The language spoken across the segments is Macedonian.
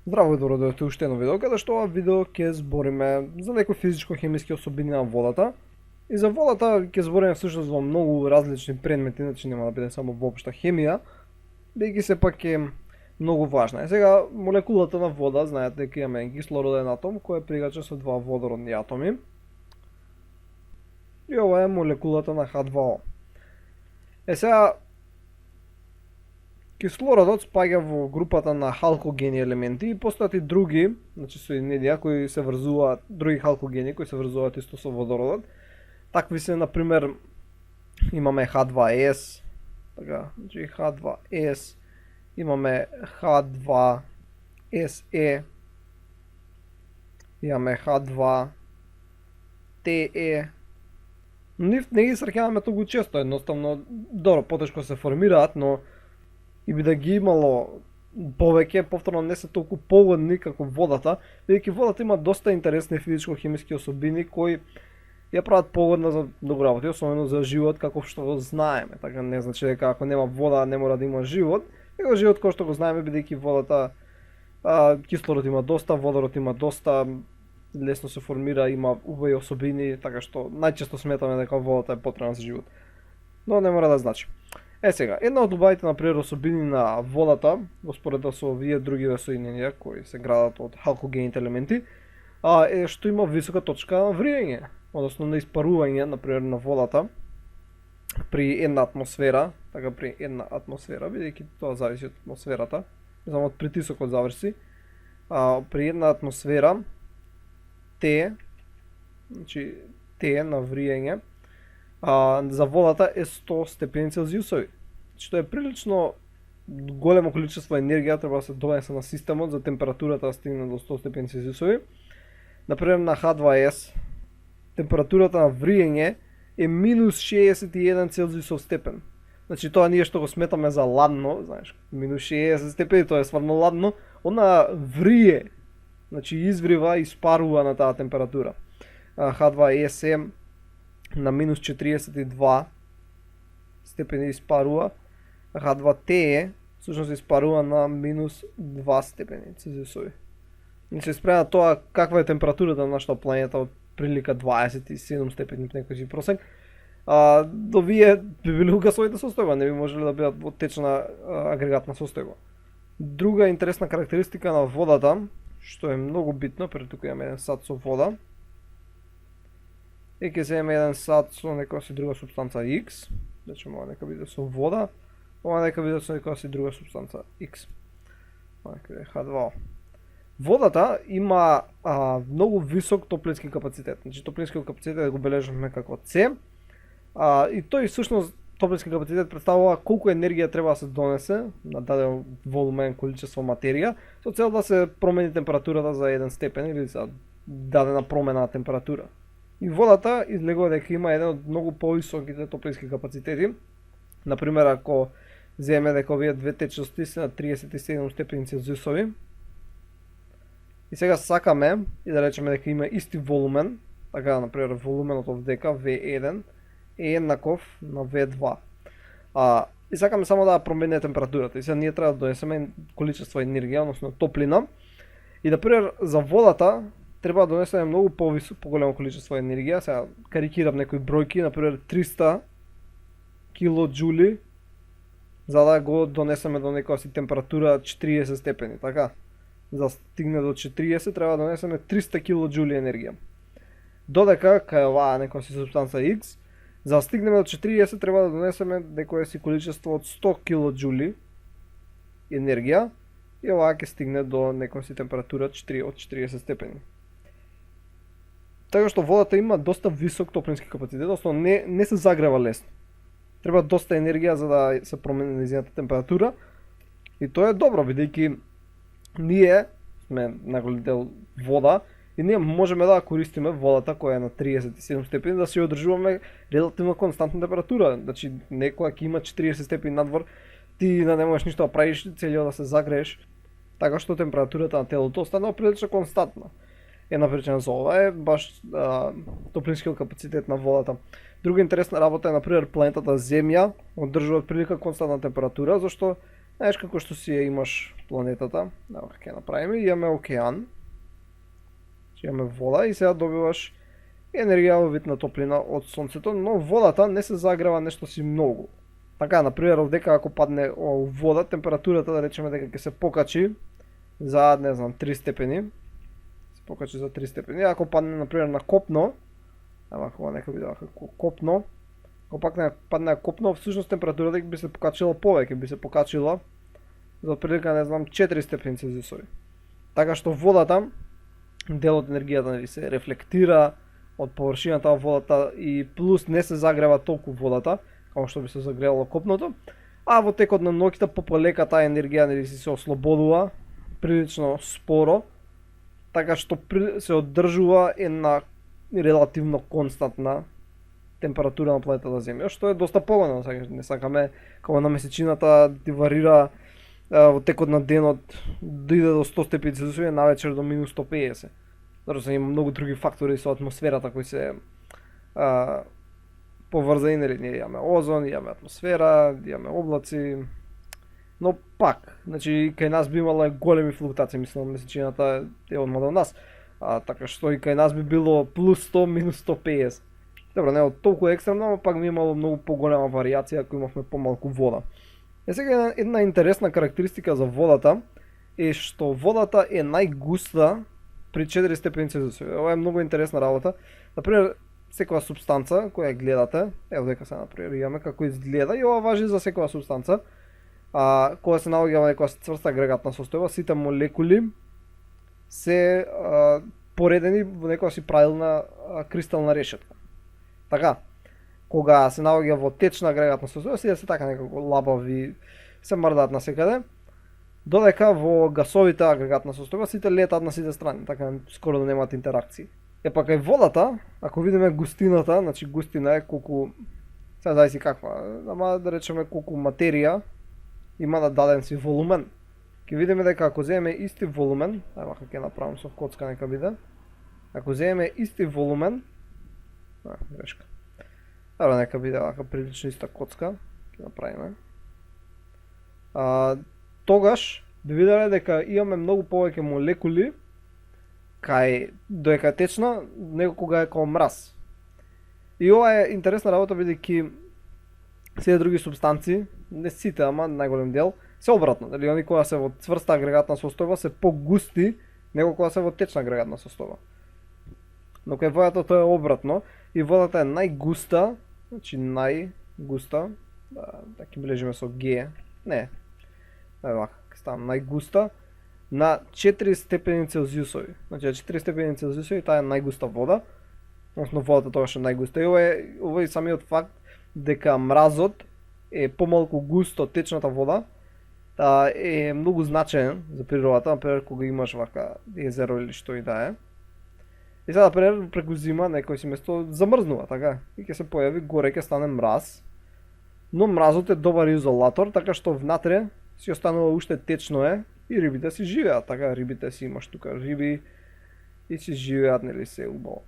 Здраво и добро дојдовте уште едно видео, каде што ова видео ќе збориме за некои физичко-хемиски особини на водата. И за водата ќе збориме всушност во многу различни предмети, значи нема да биде само воопшта хемија, бидејќи сепак е многу важна. Сега молекулата на вода, знаете дека имаме кислороден атом кој е пригачен со два водородни атоми. И ова е молекулата на H2O. Сега кислородот спаѓа во групата на халкогени елементи и постојат и други, значи соединенија кои се врзуваат, други халкогени кои се врзуваат исто со водородот. Такви се, например, имаме H2S, така, значи H2S, имаме H2SE, имаме H2TE. Нив не ги среќаваме толку често, едноставно, добро, потешко се формираат, но и би да ги имало повеќе, повторно не се толку погодни како водата, бидејќи водата има доста интересни физичко-хемиски особини кои ја прават погодна за многу работи, особено за живот каков што го знаеме. Така не значи дека ако нема вода не мора да има живот, него живот кој што го знаеме, бидејќи водата кислород има доста, водород има доста, лесно се формира, има убави особини, така што најчесто сметаме дека водата е потребна за живот. Но не мора да значи. Сега, една од убавите например особини на водата, во споредба со овие други соединенија кои се градат од халкогените елементи, е што има висока точка на вриење, односно на испарување, например, на водата при една атмосфера, така при една атмосфера, бидејќи тоа зависи од атмосферата, само од притисокот зависи. При една атмосфера Т, значи Т на вриење, за водата е 100 степени Целзиусови, што е прилично големо количество енергија треба да се донесе на системот за температурата да стигне до 100 степени Целзиусови. Например на H2S температурата на вриење е минус 61 Целзиусов степен. Значи тоа ние што го сметаме за ладно, знаеш, минус 60 степени, тоа е стварно ладно, она врие, значи изврива и испарува на таа температура. H2S е на минус 42 степени испарува, H2TE всушност испарува на минус 2 степени Целзиусови. Значи спрема тоа каква е температурата на нашата планета од прилика 27 степени некој си просек, до вие би били у гасовите состојба, не би можеле да бидат во течна агрегатна состојба. Друга интересна карактеристика на водата, што е многу битно, пред тука имаме еден сад со вода, и ќе земеме еден сад со некоја си друга супстанца X, значи ова нека биде со вода, ова нека биде со некоја си друга супстанца X. Ова нека биде H2O. Водата има многу висок топлински капацитет, значи топлинскиот капацитет го бележиме како C, и тој всушност топлински капацитет представува колку енергија треба да се донесе на даден волумен количество материја, со цел да се промени температурата за 1 степен или за дадена промена на температура. И водата излегува дека има еден од многу повисоките топлински капацитети. Например, ако земеме дека овие две течности се на 37 степени Целзиусови, и сега сакаме и да речеме дека има исти волумен, така например волуменот овдека V1 е еднаков на V2. И сакаме само да промени температурата. И сега ние треба да донесеме количество енергија, односно топлина. И например за водата треба да донесеме многу поголемо количество енергија. Сега карикирам некои бројки, например 300 килоџули за да го донесеме до некоја си температура 40 степени, така? За да стигне до 40 треба да донесеме 300 килоџули енергија. Додека кај оваа некоја си супстанца X, за да стигнеме до 40 треба да донесеме некоја си количество од 100 килоџули енергија и оваа ќе стигне до некоја си температура од 40 степени. Така што водата има доста висок топлински капацитет, односно не се загрева лесно. Треба доста енергија за да се промени нејзината температура и тоа е добро, бидејќи ние сме наголем дел вода и ние можеме да користиме водата која е на 37 степени да се одржуваме релативно константна температура. Значи некоја ќе има 40 степени надвор, ти да не можеш ништо да правиш, целиот да се загрееш, така што температурата на телото останува прилично константна. Една причина за ова е баш топлинскиот капацитет на водата. Друга интересна работа е, например, планетата Земја одржува прилика константна температура, зашто Знаеш како што си ја имаш планетата, да ќе направиме, имаме океан, имаме вода и сега добиваш енергија во вид на топлина од сонцето, но водата не се загрева нешто си многу. Така, например, овдека ако падне вода, температурата да речеме дека ќе се покачи за, не знам, 3 степени. Се покачи за 3 степени. Ако падне, например, на копно, ама нека биде копно, ако пак падне на копно, всушност температурата би се покачила повеќе, би се покачила за отприлика, не знам, 4 степени Целзиусови. Така што водата, дел од енергијата нели се рефлектира од површината во водата и плюс не се загрева толку водата, како што би се загревало копното, а во текот на ноќта полека таа енергија нели се ослободува прилично споро, така што се одржува една релативно константна температура на планетата Земја, што е доста погано, не сакаме како на месечината да варира во текот на денот дојде до 100 степени Целзиусови, навечер до минус 150. Затоа има многу други фактори со атмосферата кои се поврзани, нели, ние имаме озон, имаме атмосфера, имаме облаци. Но пак, значи кај нас би имало големи флуктуации, мислам, месечината е одмада од нас. Така што и кај нас би било плюс 100, минус 150. Добро, не е толку екстремно, но пак би имало многу поголема варијација ако имавме помалку вода. Сега една интересна карактеристика за водата е што водата е најгуста при 4 степени Целзиусови. Ова е многу интересна работа. Например, секоја супстанца која гледате, ево дека се например имаме како изгледа и ова важи за секоја супстанца. Кога се наоѓа во некоја цврста агрегатна состојба, сите молекули се поредени во некоја си правилна кристална решетка. Така, кога се наоѓа во течна агрегатна состојба, сите се така некако лабави, се мрдаат насекаде, додека во гасовите агрегатна состојба сите летаат на сите страни, така скоро да немаат интеракции. Па кај водата, ако видиме густината, значи густина е колку, сега зависи каква, ама да речеме колку материја има на даден си волумен. Ќе видиме дека ако земеме исти волумен, ајде ќе направам со коцка нека биде. Ако земеме исти волумен, грешка. Добро, нека биде вака прилично иста коцка, ќе направиме. Тогаш би виделе дека имаме многу повеќе молекули кај доека течна, него кога е како мраз. И ова е интересна работа бидејќи сите други супстанци, не сите, ама најголем дел, се обратно. Дали они кога се во цврста агрегатна состојба се погусти него кога се во течна агрегатна состојба. Но кај водата тоа е обратно и водата е најгуста, значи најгуста, да ќе бележиме со Г, не, вака, ќе ставам најгуста на 4 степени Целзиусови. Значи 4 степени Целзиусови таа е најгуста вода, односно водата тогаш е најгуста. И ова е самиот факт дека мразот е помалку густ од течната вода, е многу значаен за природата, например кога имаш вака езеро или што и да е. И сега, например, преку зима некој си место замрзнува, така, и ќе се појави горе, ќе стане мраз, но мразот е добар изолатор, така што внатре си останува уште течно е и рибите си живеат, така, рибите си имаш тука риби и си живеат, нели, се убаво.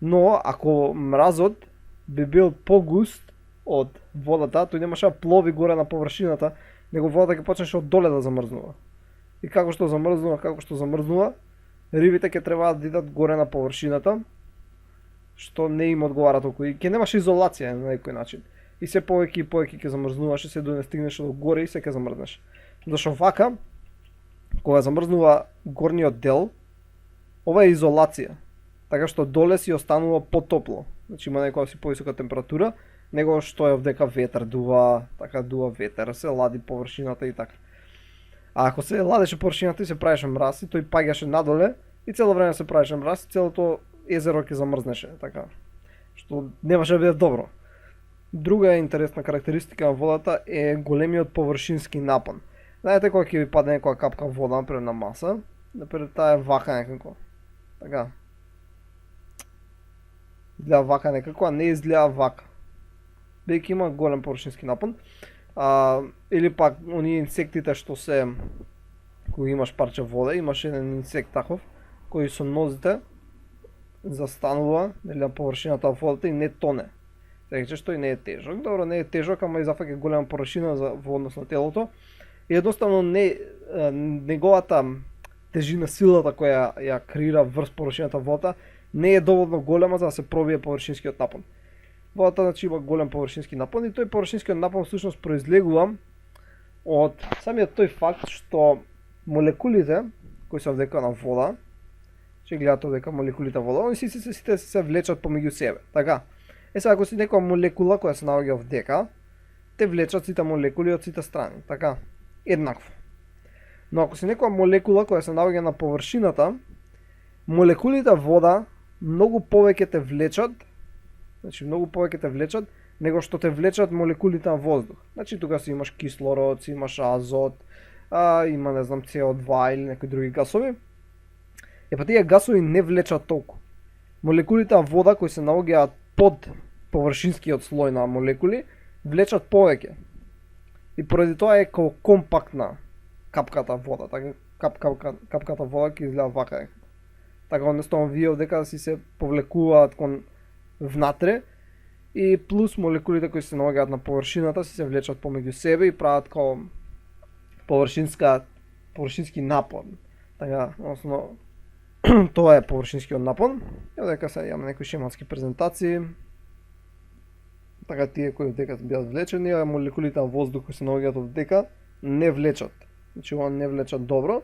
Но ако мразот би бил погуст од водата, тој немаше да плови горе на површината, него водата ќе почнеше од доле да замрзнува. И како што замрзнува, рибите ќе требаат да идат горе на површината, што не им одговара толку и ќе немаше изолација на некој начин. И се повеќе и повеќе ќе замрзнуваше, се до не стигнеше до горе и се ќе замрзнеше. Зашто вака, кога замрзнува горниот дел, ова е изолација. Така што доле си останува потопло. Значи има некоја си повисока температура, него што е овдека ветер дува, така дува ветер, се лади површината и така. А ако се ладеше површината и се правеше мраз, и тој паѓаше надоле и цело време се правеше мраз, и целото езеро ќе замрзнеше, така. Што немаше да биде добро. Друга интересна карактеристика на водата е големиот површински напон. Знаете кога ќе ви падне некоја капка вода например на маса, например таа е вака некако. Така. Изгледа вака некако, а не изгледа вака. Бејќи има голем површински напон. Или пак оние инсектите што се кога имаш парче вода, имаш еден инсект таков кој со нозите застанува на површината од водата и не тоне. Рече што и не е тежок. Добро, не е тежок, ама и зафаќа голема површина во однос на телото И едноставно неговата тежина, силата која ја креира врз површината вода не е доволно голема за да се пробие површинскиот напон. Водата значи има голем површински напон и тој површинскиот напон всушност произлегува од самиот тој факт што молекулите кои се овдека на вода, че гледате овдека молекулите вода, они сите се влечат помеѓу себе, така? Сега ако си некоја молекула која се наоѓа овдека, те влечат сите молекули од сите страни, така? Еднакво. Но ако си некоја молекула која се наоѓа на површината, молекулите вода многу повеќе те влечат, значи многу повеќе те влечат него што те влечат молекулите на воздух. Значи тука си имаш кислород, си имаш азот, има не знам CO2 или некои други гасови. Па тие гасови не влечат толку. Молекулите на вода кои се наоѓаат под површинскиот слој на молекули влечат повеќе. И поради тоа е компактна капката вода, така капката вода ќе изгледа вака. Така одноставно вие овдека си се повлекуваат кон внатре и плюс молекулите кои се наоѓаат на површината си се влечат помеѓу себе и прават како површински напон. Така, односно тоа е површинскиот напон. И овдека се имаме некои шематски презентации. Така тие кои овдека бидат влечени, а молекулите на воздух кои се наоѓаат овдека не влечат. Значи ова не влечат добро,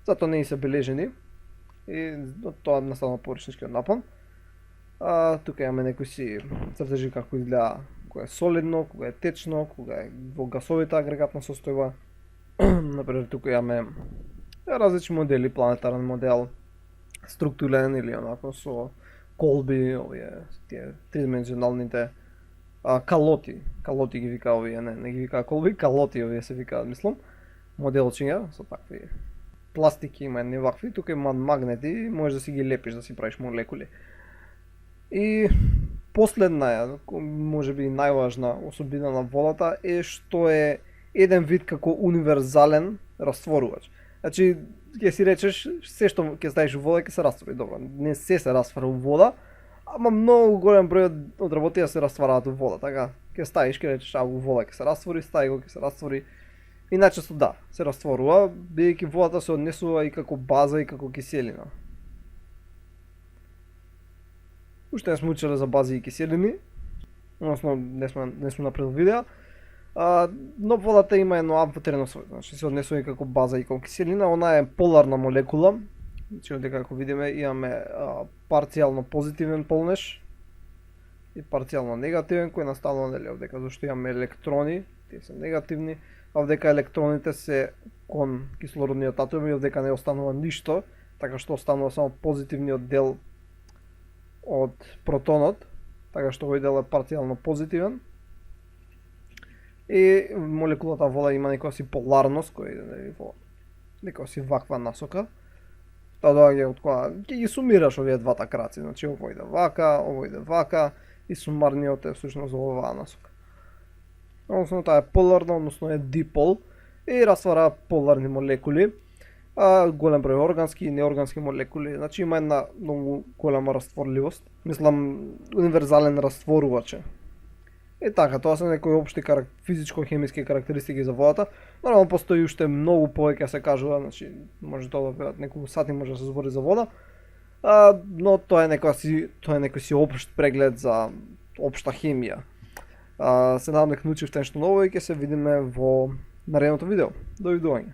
затоа не и се бележени. И тоа настанува површинскиот напон. Тука имаме некои си цртежи како изгледа кога е солидно, кога е течно, кога е во гасовита агрегатна состојба. Например, тука имаме различни модели, планетарен модел, структурен или онако со колби, овие тие тридимензионалните калоти ги вика овие, не ги вика колби, калоти овие се викаат, мислам, моделчиња со такви пластики, има едни вакви, тука има магнети, можеш да си ги лепиш, да си правиш молекули. И последна, може би најважна особина на водата е што е еден вид како универзален растворувач. Значи, ќе си речеш, се што ќе ставиш во вода ќе се раствори, добро, не се раствара во вода, ама многу голем број од работија се раствараат во вода, така, ќе ставиш, ќе речеш, во вода ќе се раствори, стави го ќе се раствори. И најчесто да, се растворува, бидејќи водата се однесува и како база и како киселина. Уште не сме учеле за бази и киселини, односно не сме направили видео, но водата има едно амфотерено својство, значи се однесува и како база и како киселина, она е поларна молекула, значи овдека како видиме имаме парцијално позитивен полнеж и парцијално негативен кој настанува нели овдека зашто имаме електрони, тие се негативни, а овдека електроните се кон кислородниот атом и овдека не останува ништо, така што останува само позитивниот дел од протонот, така што овој дел е парцијално позитивен. И молекулата вода има некоја си поларност која иде во некоја си ваква насока. Тоа доаѓа од која ќе ги сумираш овие двата краци, значи овој иде вака и сумарниот е всушност во оваа насока. Односно таа е поларна, односно е дипол и раствара поларни молекули, голем број органски и неоргански молекули. Значи има една многу голема растворливост, мислам универзален растворувач. И така, тоа се некои општи физичко-хемиски карактеристики за водата. Нормално постои уште многу повеќе се кажува, значи може тоа да бидат неколку сати може да се збори за вода. Но тоа е некој си општ преглед за општа хемија. Се надам дека научивте нешто ново и ќе се видиме во наредното видео. Довидување.